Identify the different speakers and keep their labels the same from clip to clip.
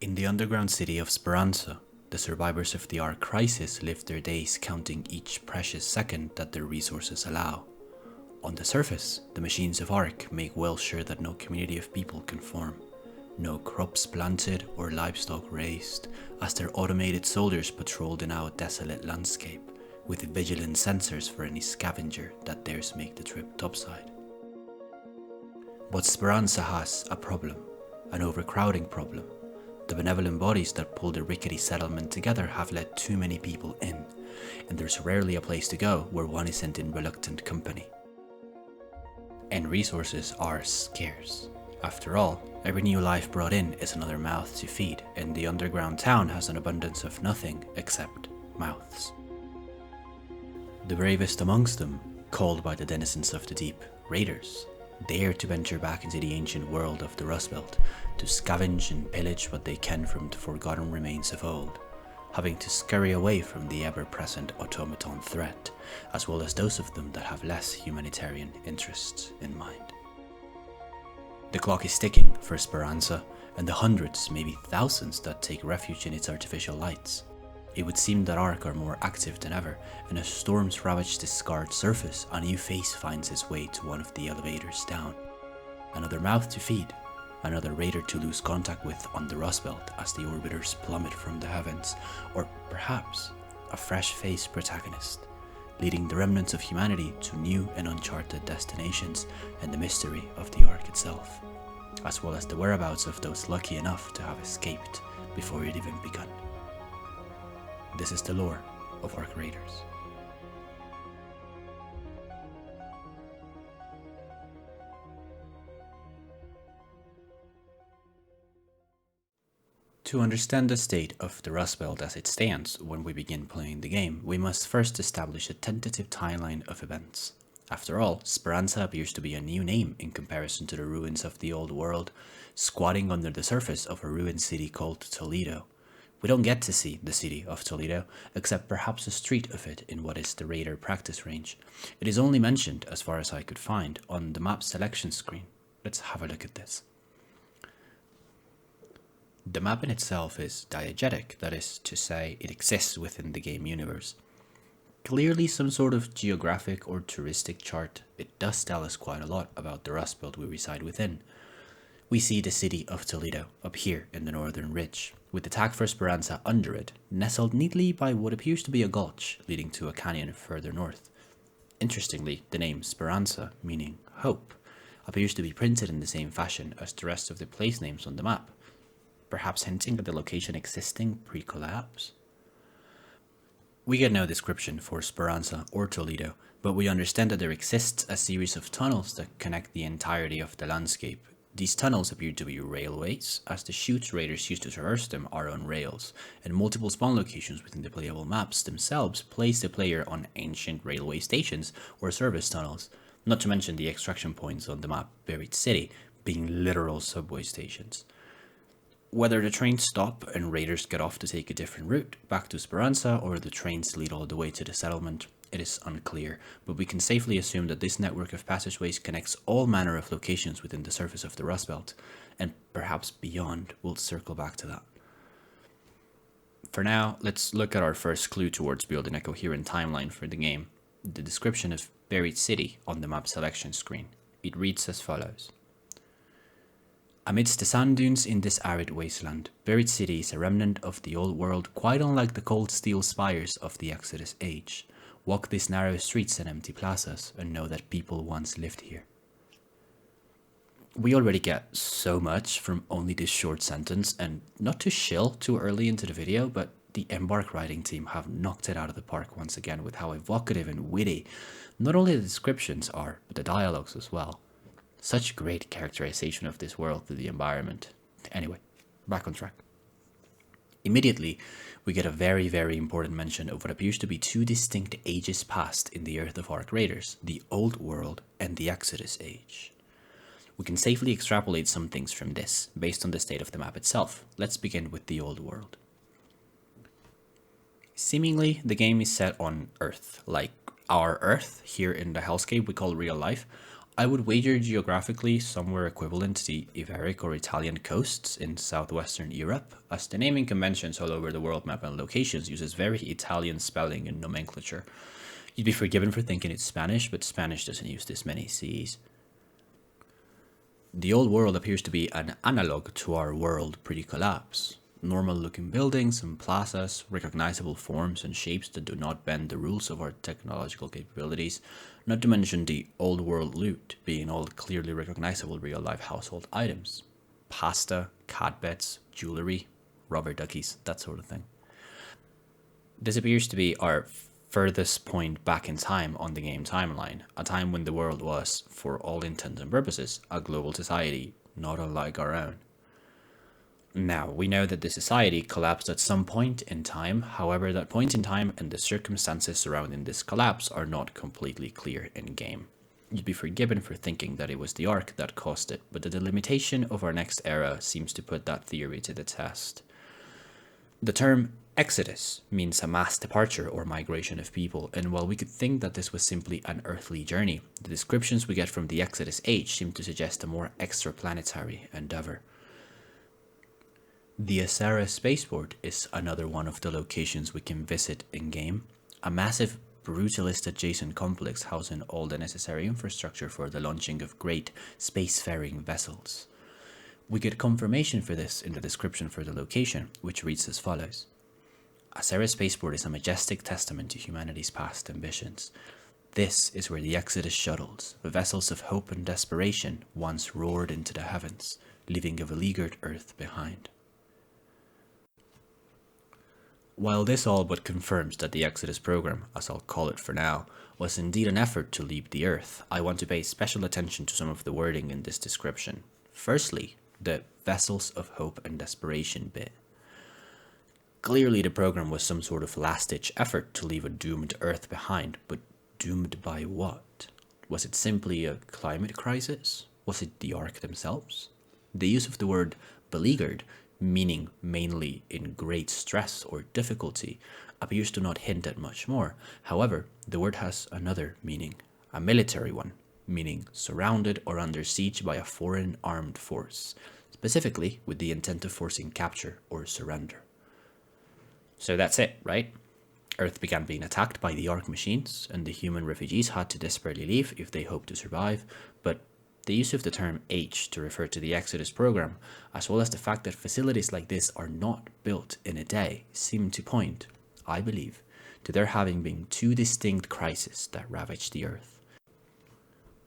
Speaker 1: In the underground city of Sparansa, the survivors of the Ark crisis live their days counting each precious second that their resources allow. On the surface, the machines of Ark make well sure that no community of people can form. No crops planted or livestock raised, as their automated soldiers patrol the now desolate landscape, with vigilant sensors for any scavenger that dares make the trip topside. But Speranza has a problem, an overcrowding problem. The benevolent bodies that pull the rickety settlement together have let too many people in, and there's rarely a place to go where one isn't in reluctant company. And resources are scarce. After all, every new life brought in is another mouth to feed, and the underground town has an abundance of nothing except mouths. The bravest amongst them, called by the denizens of the deep raiders, dare to venture back into the ancient world of the Rust Belt to scavenge and pillage what they can from the forgotten remains of old, having to scurry away from the ever-present automaton threat, as well as those of them that have less humanitarian interests in mind. The clock is ticking for Speranza and the hundreds, maybe thousands, that take refuge in its artificial lights. It would seem that Ark are more active than ever, and as storms ravage the scarred surface, a new face finds its way to one of the elevators down. Another mouth to feed, another raider to lose contact with on the Rust Belt as the orbiters plummet from the heavens, or perhaps a fresh-faced protagonist, leading the remnants of humanity to new and uncharted destinations and the mystery of the Ark itself, as well as the whereabouts of those lucky enough to have escaped before it even begun. This is the lore of Ark Raiders. To understand the state of the Rust Belt as it stands when we begin playing the game, we must first establish a tentative timeline of events. After all, Speranza appears to be a new name in comparison to the ruins of the old world, squatting under the surface of a ruined city called Toledo. We don't get to see the city of Toledo, except perhaps a street of it in what is the Raider practice range. It is only mentioned, as far as I could find, on the map selection screen. Let's have a look at this. The map in itself is diegetic, that is to say, it exists within the game universe. Clearly some sort of geographic or touristic chart, it does tell us quite a lot about the Rust Belt we reside within. We see the city of Toledo up here in the northern ridge, with the tag for Speranza under it, nestled neatly by what appears to be a gulch leading to a canyon further north. Interestingly, the name Speranza, meaning hope, appears to be printed in the same fashion as the rest of the place names on the map, perhaps hinting at the location existing pre-collapse. We get no description for Speranza or Toledo, but we understand that there exists a series of tunnels that connect the entirety of the landscape. These tunnels appear to be railways, as the chutes raiders use to traverse them are on rails, and multiple spawn locations within the playable maps themselves place the player on ancient railway stations or service tunnels, not to mention the extraction points on the map Buried City being literal subway stations. Whether the trains stop and raiders get off to take a different route back to Speranza, or the trains lead all the way to the settlement, it is unclear, but we can safely assume that this network of passageways connects all manner of locations within the surface of the Rust Belt, and perhaps beyond. We'll circle back to that. For now, let's look at our first clue towards building a coherent timeline for the game, the description of Buried City on the map selection screen. It reads as follows. Amidst the sand dunes in this arid wasteland, Buried City is a remnant of the old world, quite unlike the cold steel spires of the Exodus age. Walk these narrow streets and empty plazas and know that people once lived here. We already get so much from only this short sentence, and not to shill too early into the video, but the Embark writing team have knocked it out of the park once again with how evocative and witty not only the descriptions are, but the dialogues as well. Such great characterization of this world through the environment. Anyway, back on track. Immediately, we get a very, very important mention of what appears to be two distinct ages past in the Earth of Ark Raiders, the Old World and the Exodus Age. We can safely extrapolate some things from this, based on the state of the map itself. Let's begin with the Old World. Seemingly, the game is set on Earth, like our Earth here in the hellscape we call real life, I would wager geographically somewhere equivalent to the Iberic or Italian coasts in southwestern Europe, as the naming conventions all over the world map and locations uses very Italian spelling and nomenclature. You'd be forgiven for thinking it's Spanish, but Spanish doesn't use this many C's. The old world appears to be an analog to our world pre-collapse. Normal looking buildings and plazas, recognizable forms and shapes that do not bend the rules of our technological capabilities, not to mention the old world loot being all clearly recognizable real life household items. Pasta, cat beds, jewelry, rubber duckies, that sort of thing. This appears to be our furthest point back in time on the game timeline, a time when the world was, for all intents and purposes, a global society, not unlike our own. Now, we know that the society collapsed at some point in time, however, that point in time and the circumstances surrounding this collapse are not completely clear in game. You'd be forgiven for thinking that it was the Ark that caused it, but the delimitation of our next era seems to put that theory to the test. The term Exodus means a mass departure or migration of people, and while we could think that this was simply an earthly journey, the descriptions we get from the Exodus age seem to suggest a more extraplanetary endeavor. The Asara spaceport is another one of the locations we can visit in-game, a massive brutalist adjacent complex housing all the necessary infrastructure for the launching of great spacefaring vessels. We get confirmation for this in the description for the location, which reads as follows. Asara spaceport is a majestic testament to humanity's past ambitions. This is where the Exodus shuttles, vessels of hope and desperation, once roared into the heavens, leaving a beleaguered Earth behind. While this all but confirms that the Exodus program, as I'll call it for now, was indeed an effort to leave the Earth, I want to pay special attention to some of the wording in this description. Firstly, the vessels of hope and desperation bit. Clearly the program was some sort of last-ditch effort to leave a doomed Earth behind, but doomed by what? Was it simply a climate crisis? Was it the Ark themselves? The use of the word beleaguered, meaning mainly in great stress or difficulty, appears to not hint at much more. However, the word has another meaning, a military one, meaning surrounded or under siege by a foreign armed force, specifically with the intent of forcing capture or surrender. So that's it, right? Earth began being attacked by the Ark machines, and the human refugees had to desperately leave if they hoped to survive, but the use of the term H to refer to the Exodus program, as well as the fact that facilities like this are not built in a day, seem to point, I believe, to there having been two distinct crises that ravaged the Earth.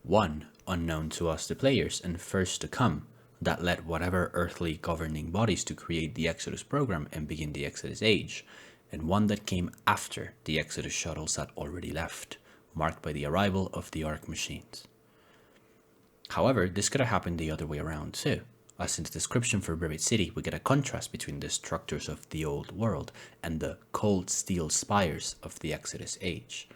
Speaker 1: One, unknown to us the players and first to come, that led whatever earthly governing bodies to create the Exodus program and begin the Exodus age, and one that came after the Exodus shuttles had already left, marked by the arrival of the Ark machines. However, this could have happened the other way around too, as in the description for Rivet City we get a contrast between the structures of the old world and the cold steel spires of the Exodus age,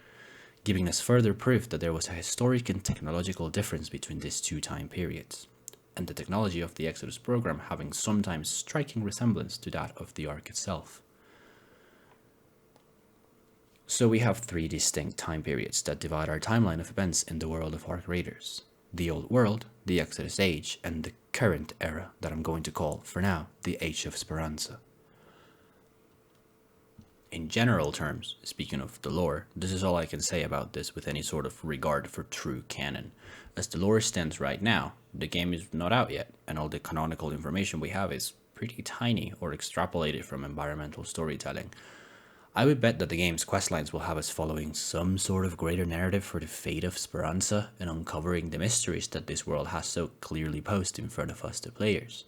Speaker 1: giving us further proof that there was a historic and technological difference between these two time periods, and the technology of the Exodus program having sometimes striking resemblance to that of the Ark itself. So we have three distinct time periods that divide our timeline of events in the world of Ark Raiders. The old world, the Exodus age, and the current era that I'm going to call, for now, the Age of Sparansa. In general terms, speaking of the lore, this is all I can say about this with any sort of regard for true canon. As the lore stands right now, the game is not out yet, and all the canonical information we have is pretty tiny or extrapolated from environmental storytelling. I would bet that the game's questlines will have us following some sort of greater narrative for the fate of Sparansa and uncovering the mysteries that this world has so clearly posed in front of us, the players.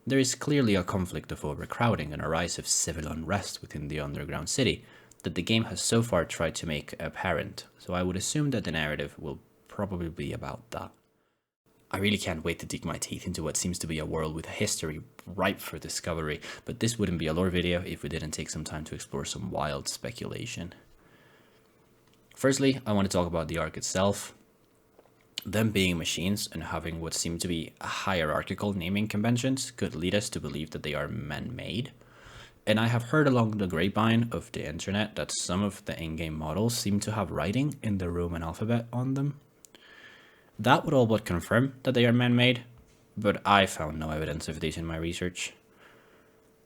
Speaker 1: There is clearly a conflict of overcrowding and a rise of civil unrest within the underground city that the game has so far tried to make apparent, so I would assume that the narrative will probably be about that. I really can't wait to dig my teeth into what seems to be a world with a history ripe for discovery, but this wouldn't be a lore video if we didn't take some time to explore some wild speculation. Firstly, I want to talk about the Ark itself. Them being machines and having what seem to be hierarchical naming conventions could lead us to believe that they are man-made. And I have heard along the grapevine of the internet that some of the in-game models seem to have writing in the Roman alphabet on them. That would all but confirm that they are man-made, but I found no evidence of this in my research.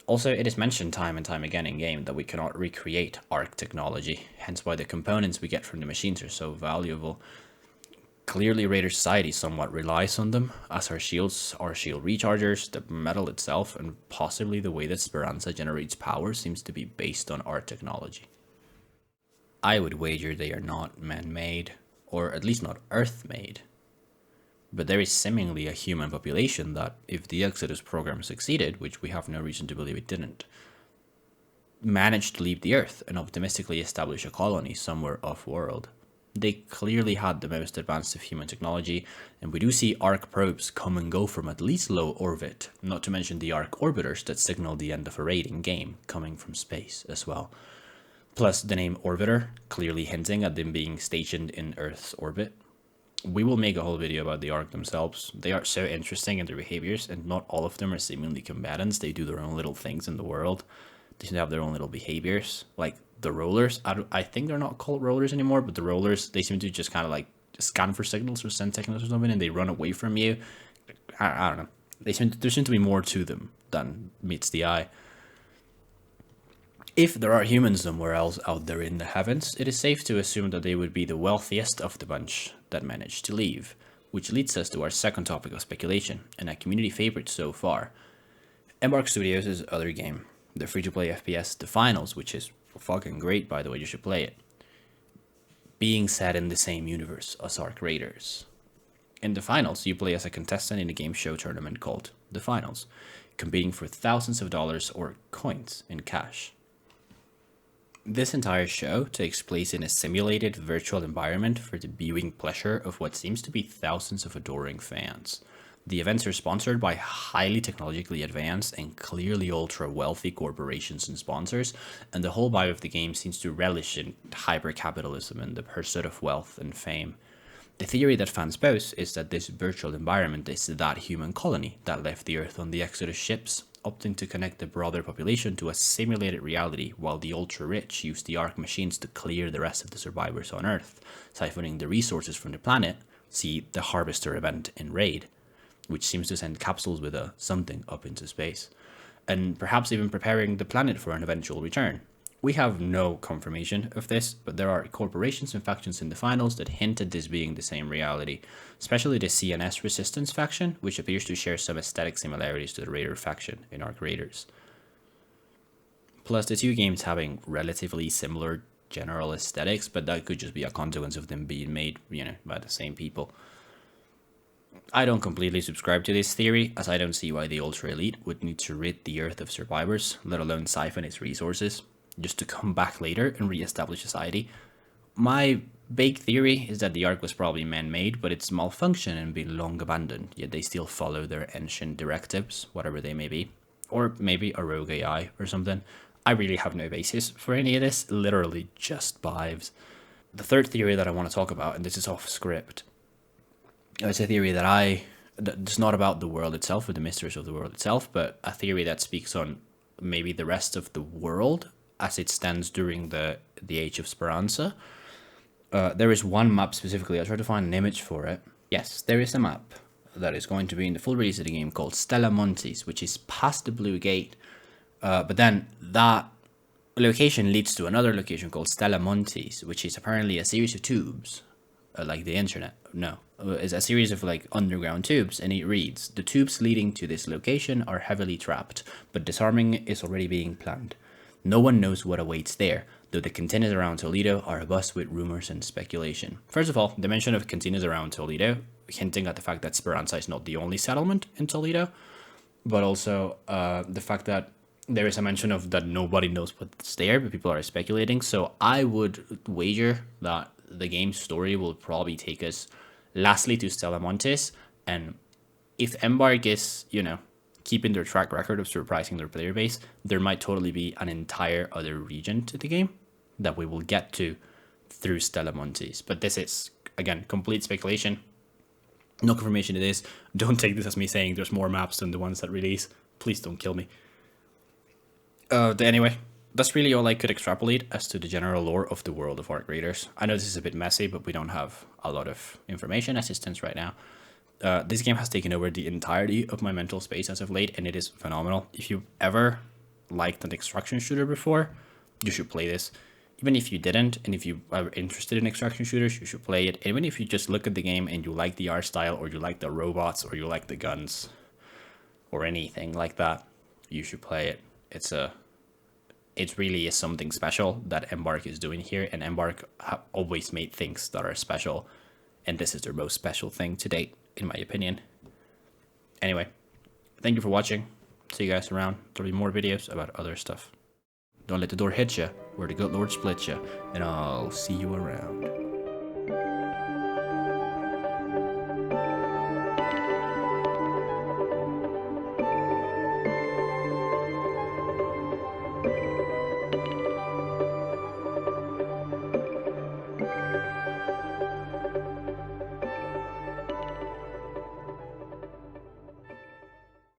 Speaker 1: Also, it is mentioned time and time again in-game that we cannot recreate Ark technology, hence why the components we get from the machines are so valuable. Clearly, Raider Society somewhat relies on them, as our shields, our shield rechargers, the metal itself, and possibly the way that Sparansa generates power seems to be based on Ark technology. I would wager they are not man-made, or at least not Earth-made. But there is seemingly a human population that, if the Exodus program succeeded, which we have no reason to believe it didn't, managed to leave the Earth and optimistically establish a colony somewhere off-world. They clearly had the most advanced of human technology, and we do see Ark probes come and go from at least low orbit, not to mention the Ark orbiters that signal the end of a raid in game coming from space as well. Plus the name Orbiter, clearly hinting at them being stationed in Earth's orbit. We will make a whole video about the Ark themselves. They are so interesting in their behaviors, and not all of them are seemingly combatants. They do their own little things in the world. They seem to have their own little behaviors. Like the rollers, I think they're not called rollers anymore, but the rollers, they seem to just kind of like scan for signals or send signals or something, and they run away from you. I don't know. There seem to be more to them than meets the eye. If there are humans somewhere else out there in the heavens, it is safe to assume that they would be the wealthiest of the bunch that managed to leave, which leads us to our second topic of speculation, and a community favorite so far. Embark Studios' other game, the free-to-play FPS The Finals, which is fucking great by the way, you should play it, being set in the same universe as Ark Raiders. In The Finals, you play as a contestant in a game show tournament called The Finals, competing for thousands of dollars or coins in cash. This entire show takes place in a simulated virtual environment for the viewing pleasure of what seems to be thousands of adoring fans. The events are sponsored by highly technologically advanced and clearly ultra-wealthy corporations and sponsors, and the whole vibe of the game seems to relish in hyper-capitalism and the pursuit of wealth and fame. The theory that fans pose is that this virtual environment is that human colony that left the Earth on the Exodus ships, opting to connect the broader population to a simulated reality, while the ultra-rich use the Ark machines to clear the rest of the survivors on Earth, siphoning the resources from the planet, see the Harvester event in Raid, which seems to send capsules with a something up into space, and perhaps even preparing the planet for an eventual return. We have no confirmation of this, but there are corporations and factions in the finals that hint at this being the same reality, especially the CNS Resistance faction, which appears to share some aesthetic similarities to the Raider faction in Ark Raiders. Plus, the two games having relatively similar general aesthetics, but that could just be a consequence of them being made, by the same people. I don't completely subscribe to this theory, as I don't see why the Ultra Elite would need to rid the Earth of survivors, let alone siphon its resources, just to come back later and re-establish society. My big theory is that the Ark was probably man-made, but it's malfunctioned and been long abandoned, yet they still follow their ancient directives, whatever they may be. Or maybe a rogue AI or something. I really have no basis for any of this, literally just vibes. The third theory that I want to talk about, and this is off script, it's a theory that's not about the world itself or the mysteries of the world itself, but a theory that speaks on maybe the rest of the world as it stands during the age of Sparansa. There is one map specifically. I'll try to find an image for it. Yes, there is a map that is going to be in the full release of the game called Stella Montes, which is past the Blue Gate. But then that location leads to another location called Stella Montes, which is apparently a series of tubes, like the internet. No, it's a series of like underground tubes, and it reads, "The tubes leading to this location are heavily trapped, but disarming is already being planned. No one knows what awaits there, though the cantinas around Toledo are abuzz with rumors and speculation." First of all, the mention of cantinas around Toledo, hinting at the fact that Speranza is not the only settlement in Toledo, but also the fact that there is a mention of that nobody knows what's there, but people are speculating. So I would wager that the game's story will probably take us lastly to Stella Montes, and if Embark is, keeping their track record of surprising their player base, there might totally be an entire other region to the game that we will get to through Stella Montes. But this is, again, complete speculation. No confirmation it is. Don't take this as me saying there's more maps than the ones that release. Please don't kill me. Anyway, that's really all I could extrapolate as to the general lore of the world of Arc Raiders. I know this is a bit messy, but we don't have a lot of information assistance right now. This game has taken over the entirety of my mental space as of late, and it is phenomenal. If you've ever liked an extraction shooter before, you should play this. Even if you didn't, and if you are interested in extraction shooters, you should play it. Even if you just look at the game and you like the art style, or you like the robots, or you like the guns, or anything like that, you should play it. It really is something special that Embark is doing here, and Embark have always made things that are special, and this is their most special thing to date, in my opinion. Anyway, thank you for watching. See you guys around. There'll be more videos about other stuff. Don't let the door hit you, or the good Lord split you, and I'll see you around.